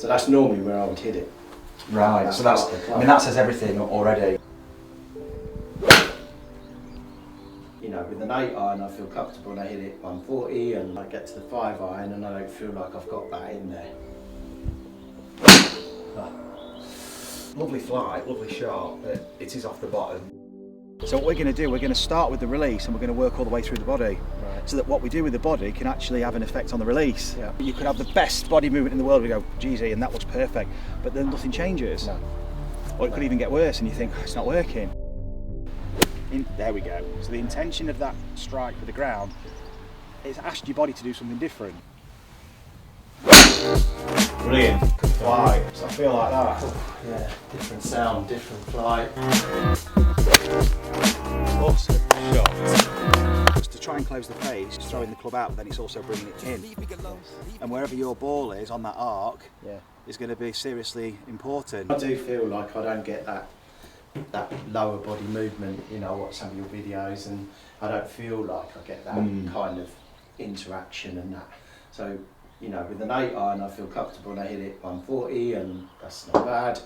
So that's normally where I would hit it. Right, so that's, I mean, that says everything already. You know, with an 8 iron I feel comfortable and I hit it 140, and I get to the 5 iron and I don't feel like I've got that in there. Lovely flight, lovely shot, but it is off the bottom. So what we're going to do, we're going to start with the release and we're going to work all the way through the body. Right. So that what we do with the body can actually have an effect on the release. Yeah. You could have the best body movement in the world, we go, geez, and that looks perfect, but then nothing changes. No. Or it could even get worse and you think, oh, it's not working. There we go. So the intention of that strike with the ground is asked your body to do something different. Brilliant. Good flight. So I feel like that. Yeah, different sound, different flight. Awesome shot. Just to try and close the face, just throwing the club out, but then it's also bringing it in. And wherever your ball is on that arc, yeah, is going to be seriously important. I do feel like I don't get that lower body movement. You know, I watch some of your videos and I don't feel like I get that kind of interaction and that. So, you know, with an 8 iron I feel comfortable and I hit it 140 and that's not bad.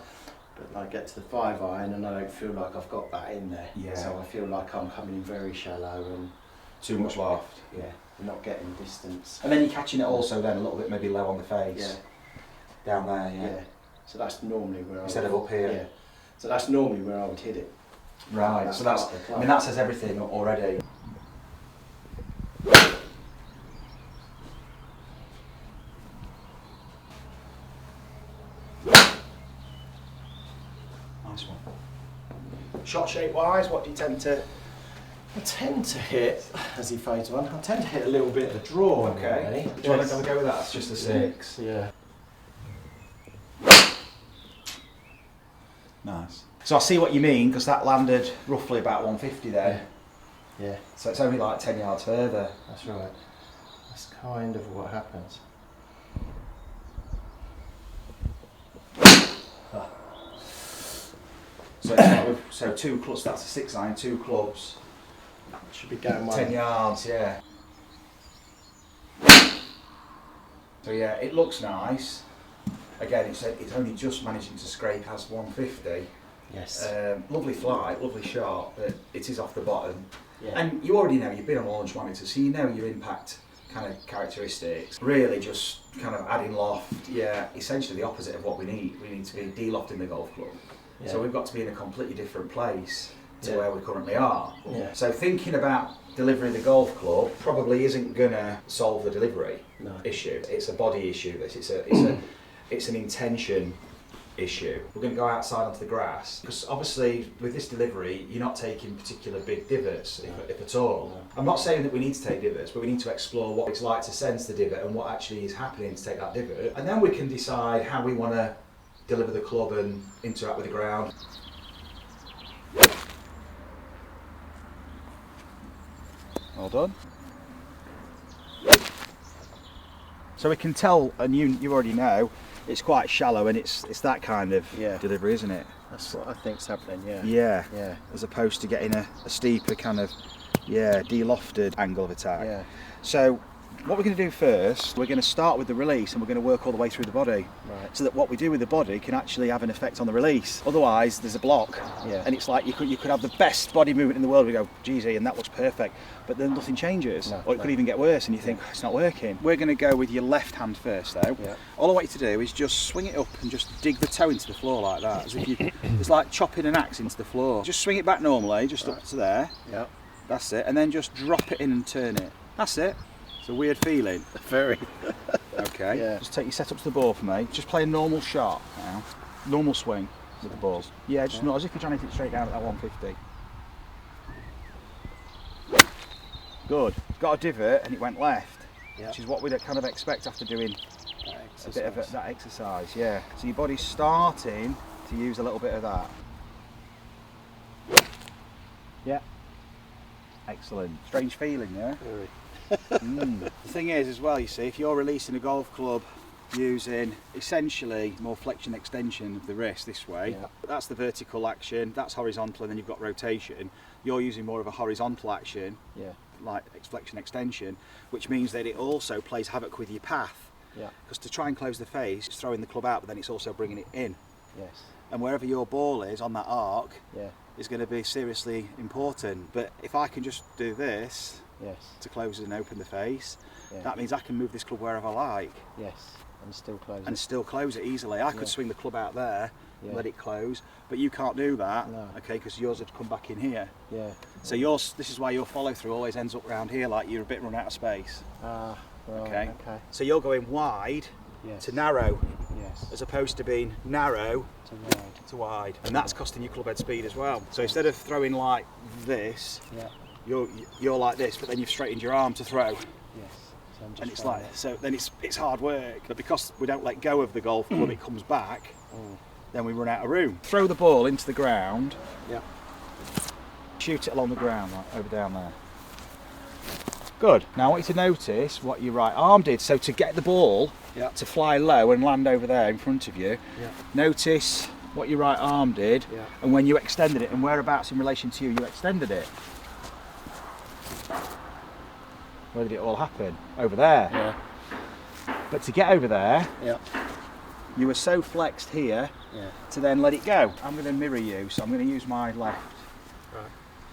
But I get to the 5 iron and I don't feel like I've got that in there. Yeah. So I feel like I'm coming in very shallow and Too much loft. yeah, not getting distance. And then you're catching it also then a little bit maybe low on the face. Yeah. Down there, yeah. Yeah. So that's normally where Instead I of up here. Yeah. So that's normally where I would hit it. Right, so that's, I mean, that says everything already. Nice one. Shot shape wise, what do you tend to? I tend to hit, as he fades on, I tend to hit a little bit of a draw. Okay. Really. Do you want to go with that? It's just a 6. Yeah. Nice. So I see what you mean, because that landed roughly about 150 then. Yeah. Yeah, So it's only like 10 yards further. that's right. That's kind of what happens. So it's like so 2 clubs, that's a 6 iron, 2 clubs. Should be going 10 yards, yeah. So yeah, it looks nice. Again, it's only just managing to scrape past 150. Yes. Lovely flight, lovely shot, but it is off the bottom. Yeah. And you already know, you've been on launch monitor, so you know your impact kind of characteristics. Really just kind of adding loft, yeah, essentially the opposite of what we need. We need to be de-lofting the golf club. Yeah. So we've got to be in a completely different place to Yeah. where we currently are. Yeah. So thinking about delivering the golf club probably isn't gonna solve the delivery issue. It's a body issue. It's an intention issue. We're going to go outside onto the grass because obviously with this delivery you're not taking particular big divots, if at all. No. I'm not saying that we need to take divots, but we need to explore what it's like to sense the divot and what actually is happening to take that divot, and then we can decide how we want to deliver the club and interact with the ground. Well done. So we can tell, and you already know, it's quite shallow and it's that kind of delivery, isn't it? That's what I think's happening, yeah. Yeah. Yeah. As opposed to getting a steeper kind of, de-lofted angle of attack. Yeah. So what we're going to do first, we're going to start with the release and we're going to work all the way through the body. Right. So that what we do with the body can actually have an effect on the release. Otherwise, there's a block. Yeah. And it's like you could have the best body movement in the world, we go, geez, and that looks perfect. But then nothing changes. No, or it could even get worse and you think, oh, it's not working. We're going to go with your left hand first though. Yeah. All I want you to do is just swing it up and just dig the toe into the floor like that. As if it's like chopping an axe into the floor. Just swing it back normally, just up to there. Yeah. That's it. And then just drop it in and turn it. That's it. It's a weird feeling. Very. Okay. Yeah. Just take your setup to the ball for me. Just play a normal shot now. Normal swing with the balls. Yeah, just not as if you're trying to hit it straight down at that 150. Good. It's got a divot and it went left, which is what we'd kind of expect after doing a bit of that exercise. Yeah. So your body's starting to use a little bit of that. Yeah. Excellent. Strange feeling, yeah? Very. The thing is as well, you see, if you're releasing a golf club using essentially more flexion extension of the wrist this way, that's the vertical action, that's horizontal, and then you've got rotation. You're using more of a horizontal action, like flexion extension, which means that it also plays havoc with your path. Yeah. Because to try and close the face, it's throwing the club out, but then it's also bringing it in. Yes. And wherever your ball is on that arc Yeah. is going to be seriously important. But if I can just do this Yes. to close and open the face, Yeah. that means I can move this club wherever I like. Yes. And still close And it. still close it easily. I could Yeah. swing the club out there, Yeah. let it close, but you can't do that, No. okay, because yours would come back in here. Yeah. So this is why your follow through always ends up round here, like you're a bit run out of space. Ah, right, Okay. okay. So you're going wide Yes. to narrow, Yes. as opposed to being narrow To wide. to wide, and that's costing you club head speed as well. So instead of throwing like this, Yeah. you're like this, but then you've straightened your arm to throw. Yes. So I'm just And it's trying like, so then it's hard work, but because we don't let go of the golf club, it comes back, then we run out of room. Throw the ball into the ground, Yeah. shoot it along the ground, like over down there. Good. Now I want you to notice what your right arm did. So to get the ball Yeah. to fly low and land over there in front of you, Yeah. notice what your right arm did, Yeah. and when you extended it, and whereabouts in relation to you extended it. Where did it all happen? Over there. Yeah. But to get over there, Yeah. you were so flexed here Yeah. to then let it go. I'm going to mirror you, so I'm going to use my left. Right.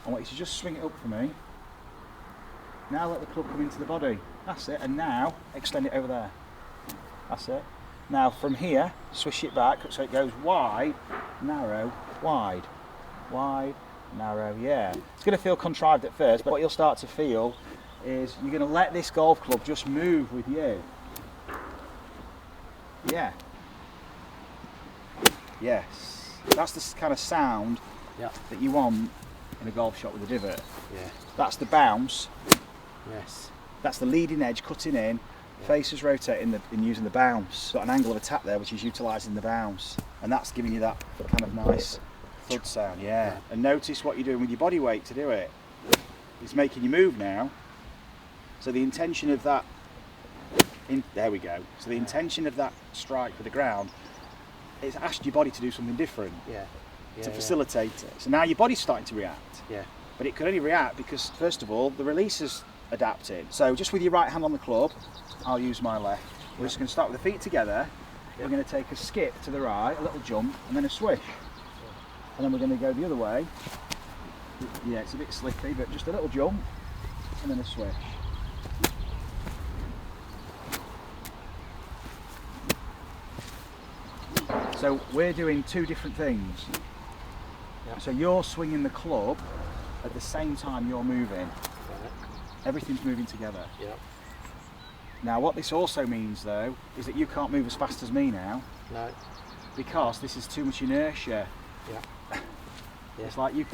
I want you to just swing it up for me. Now let the club come into the body. That's it. And now extend it over there. That's it. Now from here, swish it back so it goes wide, narrow, wide, wide, narrow. Yeah. It's going to feel contrived at first, but what you'll start to feel is you're going to let this golf club just move with you. Yeah. Yes. That's the kind of sound Yeah. that you want in a golf shot with a divot. Yeah. That's the bounce. Yes. That's the leading edge cutting in. Face is rotating in using the bounce. Got an angle of attack there, which is utilising the bounce, and that's giving you that kind of nice thud sound. Yeah. And notice what you're doing with your body weight to do it. It's making you move now. So the intention of that. There we go. So the intention of that strike for the ground is asked your body to do something different Yeah. to facilitate it. So now your body's starting to react. Yeah. But it could only react because, first of all, the release is adapted. So just with your right hand on the club, I'll use my left. We're just going to start with the feet together. We're going to take a skip to the right, a little jump, and then a swish. And then we're going to go the other way. Yeah, it's a bit slippy, but just a little jump, and then a swish. So we're doing two different things. Yeah. So you're swinging the club at the same time you're moving. Right. Everything's moving together. Yeah. Now what this also means though is that you can't move as fast as me now No. because this is too much inertia. Yeah. Yeah. It's like you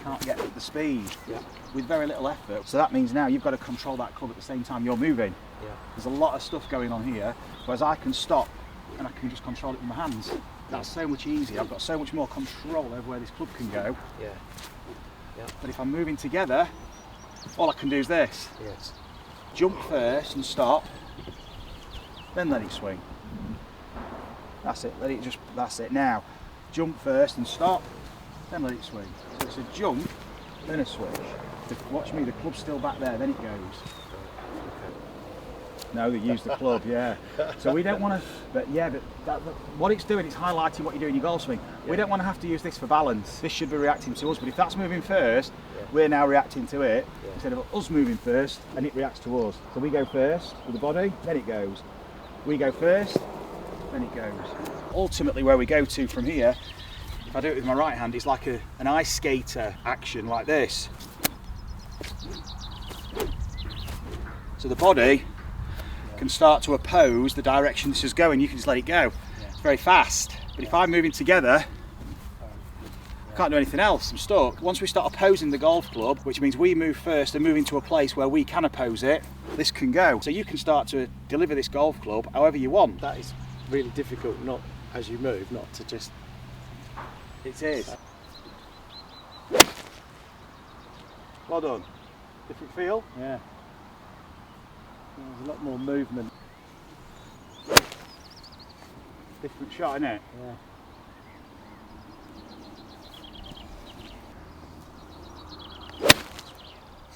can't get the speed Yeah. with very little effort. So that means now you've got to control that club at the same time you're moving. Yeah. There's a lot of stuff going on here, whereas I can stop and I can just control it with my hands. That's so much easier. I've got so much more control over where this club can go. Yeah. Yeah. But if I'm moving together, all I can do is this. Yes. Jump first and stop, then let it swing. That's it, that's it. Now, jump first and stop, then let it swing. So it's a jump, then a switch. Watch me, the club's still back there, then it goes. No, they use the club, yeah. So we don't want to, but what it's doing, it's highlighting what you do in your golf swing. We don't want to have to use this for balance. This should be reacting to us, but if that's moving first, we're now reacting to it, instead of us moving first, and it reacts to us. So we go first with the body, then it goes. We go first, then it goes. Ultimately where we go to from here, if I do it with my right hand, it's like an ice skater action like this. So the body can start to oppose the direction this is going. You can just let it go. It's very fast. But if I'm moving together, I can't do anything else. I'm stuck. Once we start opposing the golf club, which means we move first and move into a place where we can oppose it, this can go. So you can start to deliver this golf club however you want. That is really difficult, not as you move, not to just... It is. Well done. Different feel? Yeah. There's a lot more movement. Different shot, isn't it? Yeah.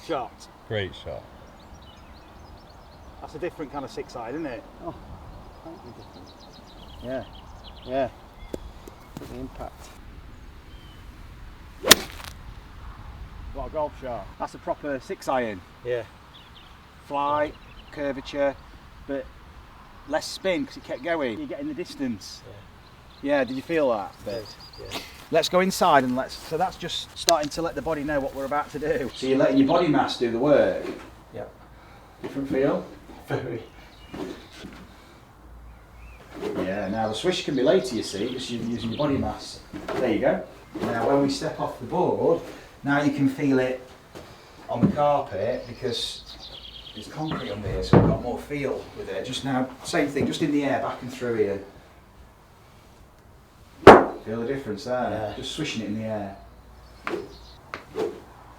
Shot. Great shot. That's a different kind of 6-iron, isn't it? Oh, totally different. Yeah, yeah. Look at the impact. What a golf shot. That's a proper 6-iron. Yeah. Flight, curvature, but less spin because it kept going. You're getting the distance. Yeah, did you feel that bit? Yeah. Let's go inside and so that's just starting to let the body know what we're about to do. So you're letting your body mass do the work. Yeah. Different feel? Very. Yeah, now the swish can be later, you see, because you're using your body mass. There you go. Now when we step off the board, now you can feel it on the carpet because there's concrete under here, so we've got more feel with it. Just now, same thing, just in the air, back and through here. Feel the difference there? Yeah. Just swishing it in the air.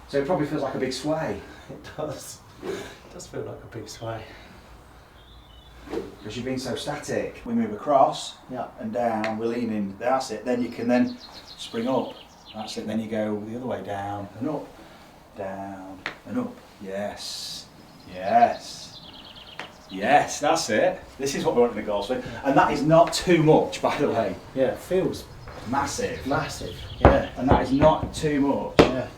So it probably feels like a big sway. It does. It does feel like a big sway. Because you've been so static. We move across and down, we're leaning, that's it. Then you can then spring up. That's it, then you go the other way, down and up, down and up. Yes, yes, yes, that's it. This is what we want in the golf swing. And that is not too much, by the way. Yeah, it feels Massive. massive. Yeah. And that is not too much. Yeah.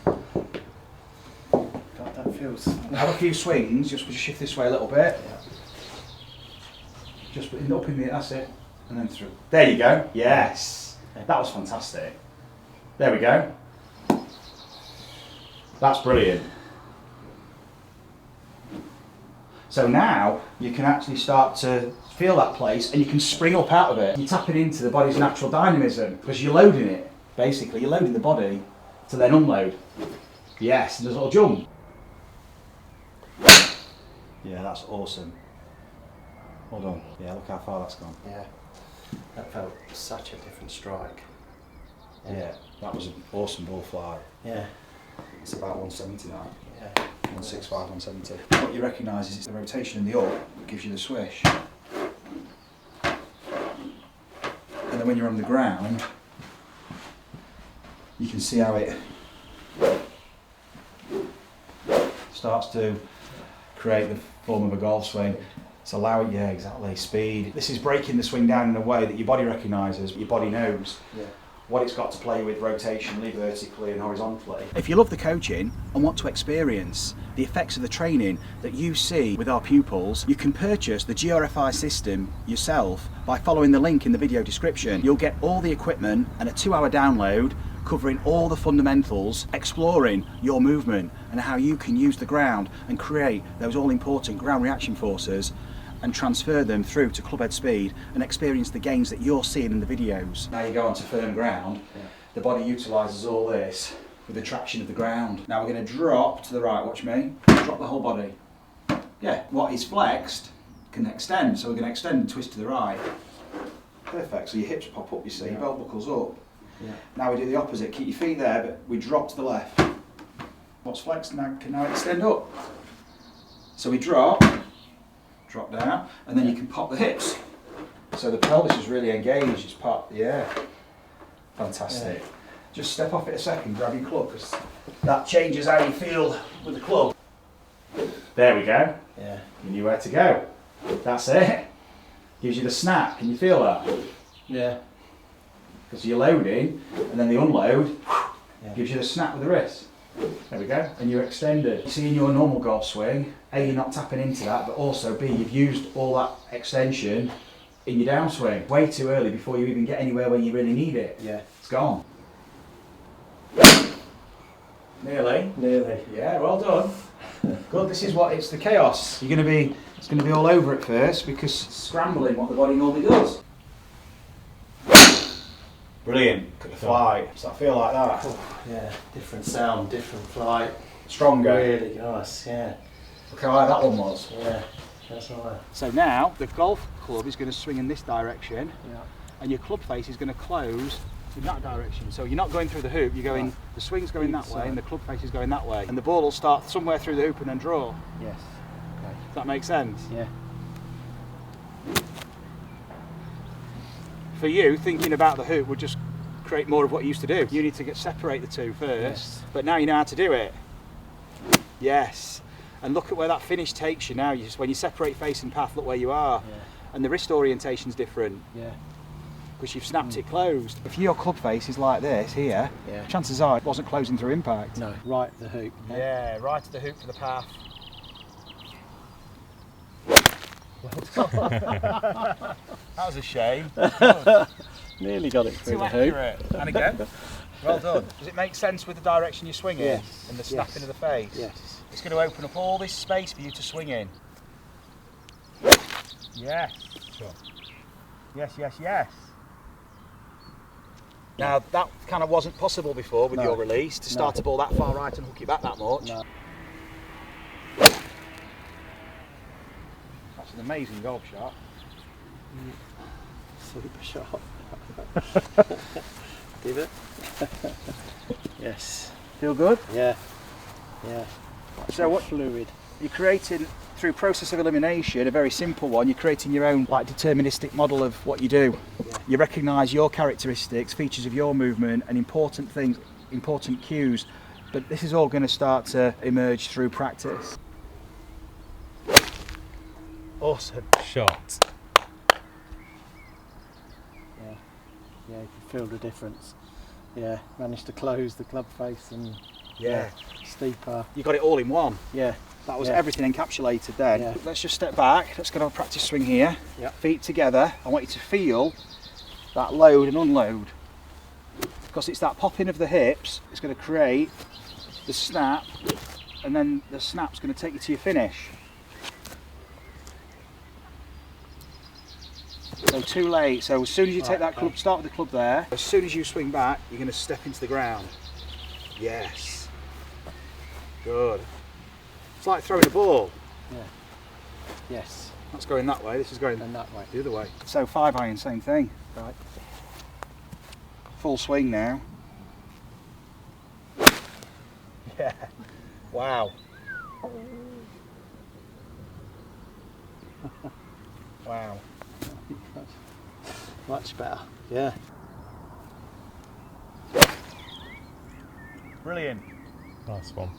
God, that feels. Have a few swings, just shift this way a little bit. Yeah. Just put it up in the, that's it. And then through. There you go. Yes. That was fantastic. There we go. That's brilliant. So now you can actually start to feel that place and you can spring up out of it. You're tapping into the body's natural dynamism because you're loading it. Basically, you're loading the body to then unload. Yes, and there's a little jump. Yeah, that's awesome. Hold on. Yeah, look how far that's gone. Yeah. That felt such a different strike. Yeah, that was an awesome ball fly. Yeah. It's about 170 now. Yeah. 165, 170. What you recognise is it's the rotation in the up that gives you the swish. And then when you're on the ground, you can see how it starts to create the form of a golf swing. It's allowing, yeah, exactly, speed. This is breaking the swing down in a way that your body recognises, your body knows. Yeah. What it's got to play with rotationally, vertically and horizontally. If you love the coaching and want to experience the effects of the training that you see with our pupils, you can purchase the GRFI system yourself by following the link in the video description. You'll get all the equipment and a 2-hour download covering all the fundamentals, exploring your movement and how you can use the ground and create those all-important ground reaction forces and transfer them through to clubhead speed and experience the gains that you're seeing in the videos. Now you go onto firm ground, the body utilises all this with the traction of the ground. Now we're going to drop to the right, watch me, drop the whole body. Yeah, what is flexed can extend, so we're going to extend and twist to the right. Perfect, so your hips pop up, you see, your belt buckles up. Yeah. Now we do the opposite, keep your feet there, but we drop to the left. What's flexed now can now extend up. So we drop down, and then you can pop the hips. So the pelvis is really engaged, it's popped, yeah. Fantastic. Yeah. Just step off it a second, grab your club, because that changes how you feel with the club. There we go. Yeah. You knew where to go. That's it. Gives you the snap, can you feel that? Yeah. Because you're loading, and then the unload gives you the snap with the wrist. There we go, and you're extended. You see in your normal golf swing, A, you're not tapping into that, but also B, you've used all that extension in your downswing way too early before you even get anywhere where you really need it. Yeah. It's gone. Nearly. Nearly. Yeah, well done. Good, this is what, it's the chaos. It's going to be all over at first because it's scrambling what the body normally does. Brilliant. Look at the flight. Does that feel like that? Oh, yeah, different sound, different flight. Stronger. Really nice, yeah. Look how high that one was. Yeah, that's right. So now the golf club is going to swing in this direction, Yeah. and your club face is going to close in that direction. So you're not going through the hoop, you're going, the swing's going that way and the club face is going that way. And the ball will start somewhere through the hoop and then draw. Yes. Okay. Does that make sense? Yeah. For you, thinking about the hoop would just create more of what you used to do. You need to separate the two first, but now you know how to do it. Yes. And look at where that finish takes you now. When you separate face and path, look where you are. Yeah. And the wrist orientation's different. Yeah. Because you've snapped it closed. If your club face is like this here, Yeah. chances are it wasn't closing through impact. No, right at the hoop. Yeah, right to the hoop for the path. That was a shame. Nearly got it through Too the hoop. accurate. And again, well done. Does it make sense with the direction you're swinging Yes. and the snapping of the face? Yes. It's going to open up all this space for you to swing in. Yes. Sure. Yes, yes, yes. Now that kind of wasn't possible before with No. your release, to start a ball that far right and hook it back that much. No. That's an amazing golf shot. Super shot. Give it. Yes. Feel good? Yeah. Yeah. So what Fluid. you're creating through process of elimination, a very simple one, you're creating your own like deterministic model of what you do. Yeah. You recognise your characteristics, features of your movement and important things, important cues, but this is all going to start to emerge through practice. Awesome. Shot. Yeah. Yeah, you can feel the difference. Yeah, managed to close the club face and steeper. You got it all in one. Yeah. That was Yeah. everything encapsulated then. Yeah. Let's just step back. Let's go on a practice swing here. Yep. Feet together. I want you to feel that load and unload. Because it's that popping of the hips, it's going to create the snap, and then the snap's going to take you to your finish. So too late. So as soon as you take that club, start with the club there. As soon as you swing back, you're going to step into the ground. Yes. Good. It's like throwing a ball. Yeah. Yes. That's going that way, this is going And that way. the other way. So 5 iron, same thing. Right. Full swing now. Yeah. Wow. Wow. Much better. Yeah. Brilliant. Nice one.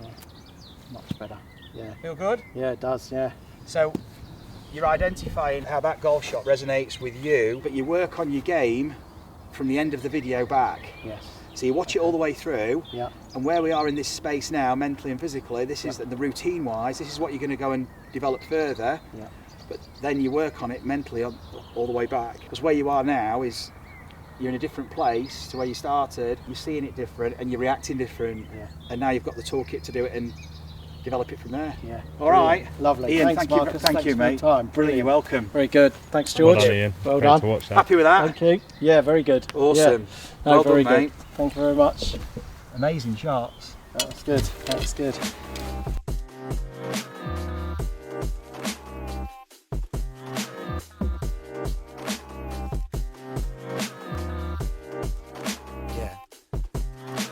Yeah. Much better. Yeah. Feel good? Yeah, it does. Yeah. So you're identifying how that golf shot resonates with you, but you work on your game from the end of the video back. Yes. So you watch it all the way through, Yeah. and where we are in this space now, mentally and physically, this is the routine wise, this is what you're going to go and develop further, Yeah. but then you work on it mentally all the way back. Because where you are now is you're in a different place to where you started, you're seeing it different and you're reacting different, Yeah. and now you've got the toolkit to do it and develop it from there. Yeah. All right. Lovely. Ian, Thanks, thank you, Marcus. thank Thanks you, for mate. your time. Brilliant, you're welcome. Very good. Thanks, Well George. done, Ian. Well Great done. to watch that. Happy with that? Thank you. Yeah, very good. Awesome. Yeah. Well very done, good. mate. Thank you very much. Amazing shots. That was good. That was good.